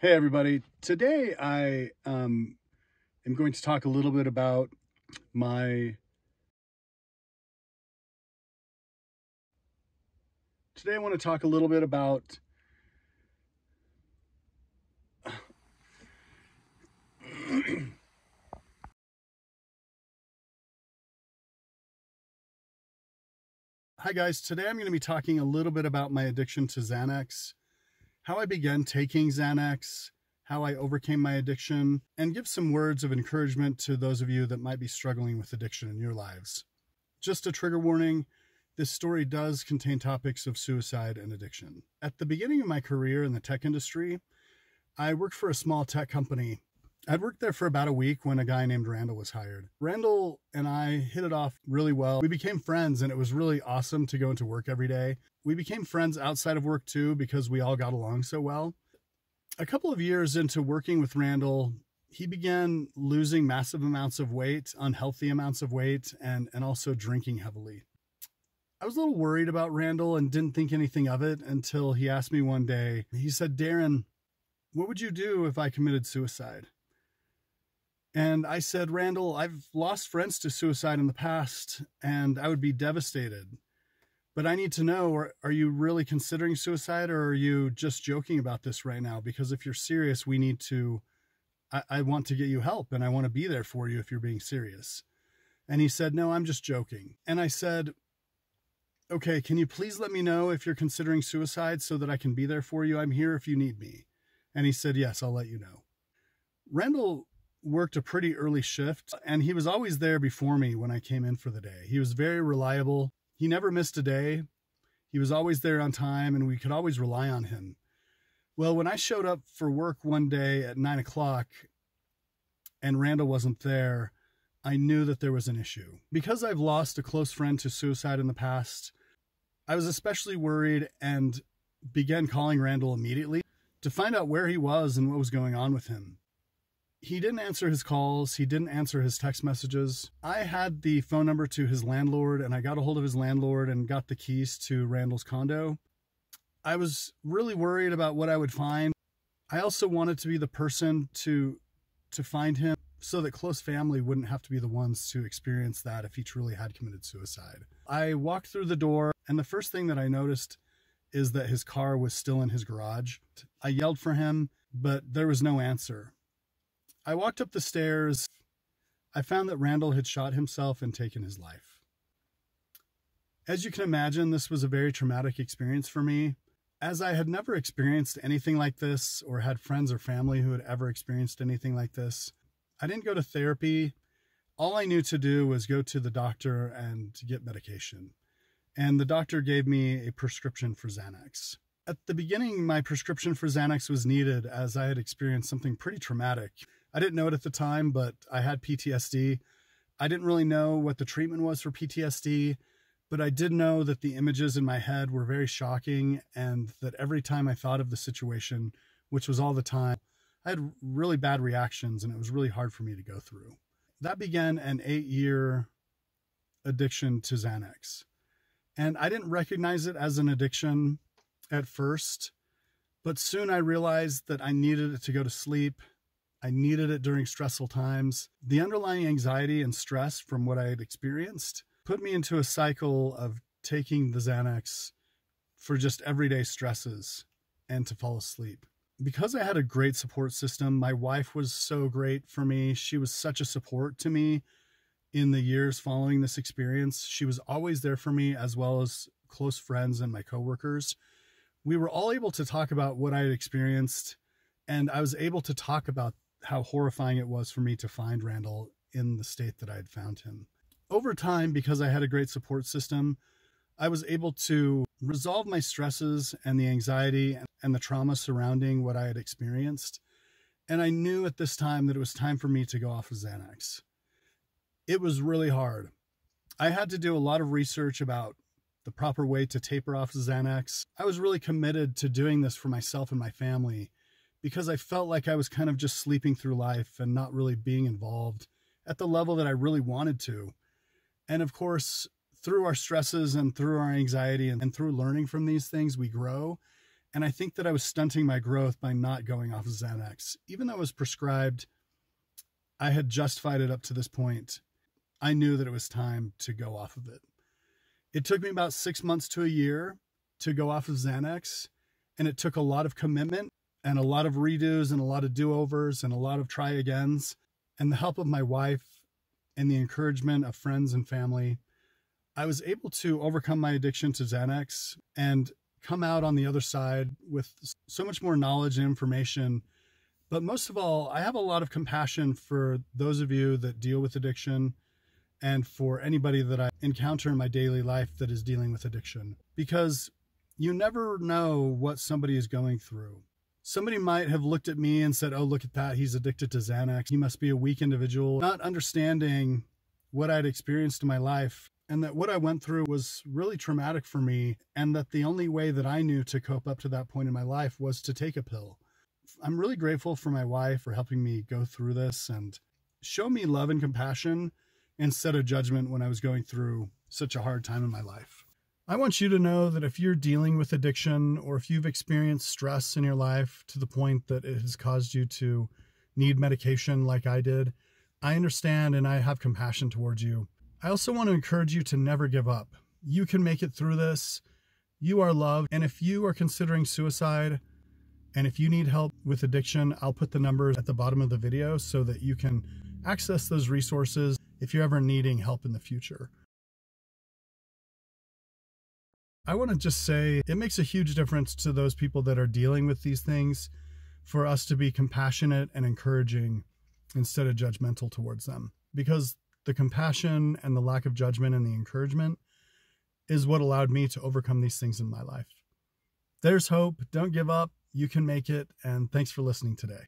Hey everybody, today I am going to talk a little bit about my today I want to talk a little bit about Hi guys, today I'm going to be talking a little bit about my addiction to Xanax, how I began taking Xanax, how I overcame my addiction, and give some words of encouragement to those of you that might be struggling with addiction in your lives. Just a trigger warning, this story does contain topics of suicide and addiction. At the beginning of my career in the tech industry, I worked for a small tech company. I'd worked there for about a week when a guy named Randall was hired. Randall and I hit it off really well. We became friends, and it was really awesome to go into work every day. We became friends outside of work too because we all got along so well. A couple of years into working with Randall, he began losing massive amounts of weight, unhealthy amounts of weight, and also drinking heavily. I was a little worried about Randall and didn't think anything of it until he asked me one day. He said, "Darren, what would you do if I committed suicide?" And I said, "Randall, I've lost friends to suicide in the past, and I would be devastated. But I need to know, are you really considering suicide, or are you just joking about this right now? Because if you're serious, I want to get you help, and I want to be there for you if you're being serious." And he said, "No, I'm just joking." And I said, "Okay, can you please let me know if you're considering suicide so that I can be there for you? I'm here if you need me." And he said, "Yes, I'll let you know." Randall worked a pretty early shift, and he was always there before me when I came in for the day. He was very reliable. He never missed a day. He was always there on time, and we could always rely on him. Well, when I showed up for work one day at 9 o'clock and Randall wasn't there, I knew that there was an issue. Because I've lost a close friend to suicide in the past, I was especially worried and began calling Randall immediately to find out where he was and what was going on with him. He didn't answer his calls. He didn't answer his text messages. I had the phone number to his landlord, and I got a hold of his landlord and got the keys to Randall's condo. I was really worried about what I would find. I also wanted to be the person to find him so that close family wouldn't have to be the ones to experience that if he truly had committed suicide. I walked through the door, and the first thing that I noticed is that his car was still in his garage. I yelled for him, but there was no answer. I walked up the stairs. I found that Randall had shot himself and taken his life. As you can imagine, this was a very traumatic experience for me. As I had never experienced anything like this or had friends or family who had ever experienced anything like this, I didn't go to therapy. All I knew to do was go to the doctor and get medication. And the doctor gave me a prescription for Xanax. At the beginning, my prescription for Xanax was needed as I had experienced something pretty traumatic. I didn't know it at the time, but I had PTSD. I didn't really know what the treatment was for PTSD, but I did know that the images in my head were very shocking, and that every time I thought of the situation, which was all the time, I had really bad reactions, and it was really hard for me to go through. That began an 8-year addiction to Xanax. And I didn't recognize it as an addiction at first, but soon I realized that I needed it to go to sleep. I needed it during stressful times. The underlying anxiety and stress from what I had experienced put me into a cycle of taking the Xanax for just everyday stresses and to fall asleep. Because I had a great support system, my wife was so great for me. She was such a support to me in the years following this experience. She was always there for me, as well as close friends and my coworkers. We were all able to talk about what I had experienced, and I was able to talk about how horrifying it was for me to find Randall in the state that I had found him. Over time, because I had a great support system, I was able to resolve my stresses and the anxiety and the trauma surrounding what I had experienced. And I knew at this time that it was time for me to go off of Xanax. It was really hard. I had to do a lot of research about the proper way to taper off Xanax. I was really committed to doing this for myself and my family, because I felt like I was kind of just sleeping through life and not really being involved at the level that I really wanted to. And of course, through our stresses and through our anxiety and through learning from these things, we grow. And I think that I was stunting my growth by not going off of Xanax. Even though it was prescribed, I had justified it up to this point. I knew that it was time to go off of it. It took me about 6 months to a year to go off of Xanax, and it took a lot of commitment and a lot of redos and a lot of do-overs and a lot of try-agains, and the help of my wife and the encouragement of friends and family. I was able to overcome my addiction to Xanax and come out on the other side with so much more knowledge and information. But most of all, I have a lot of compassion for those of you that deal with addiction and for anybody that I encounter in my daily life that is dealing with addiction, because you never know what somebody is going through. Somebody might have looked at me and said, oh, look at that, he's addicted to Xanax. He must be a weak individual, not understanding what I'd experienced in my life, and that what I went through was really traumatic for me, and that the only way that I knew to cope up to that point in my life was to take a pill. I'm really grateful for my wife for helping me go through this and show me love and compassion instead of judgment when I was going through such a hard time in my life. I want you to know that if you're dealing with addiction, or if you've experienced stress in your life to the point that it has caused you to need medication like I did, I understand and I have compassion towards you. I also want to encourage you to never give up. You can make it through this. You are loved. And if you are considering suicide, and if you need help with addiction, I'll put the numbers at the bottom of the video so that you can access those resources if you're ever needing help in the future. I want to just say it makes a huge difference to those people that are dealing with these things for us to be compassionate and encouraging instead of judgmental towards them, because the compassion and the lack of judgment and the encouragement is what allowed me to overcome these things in my life. There's hope. Don't give up. You can make it. And thanks for listening today.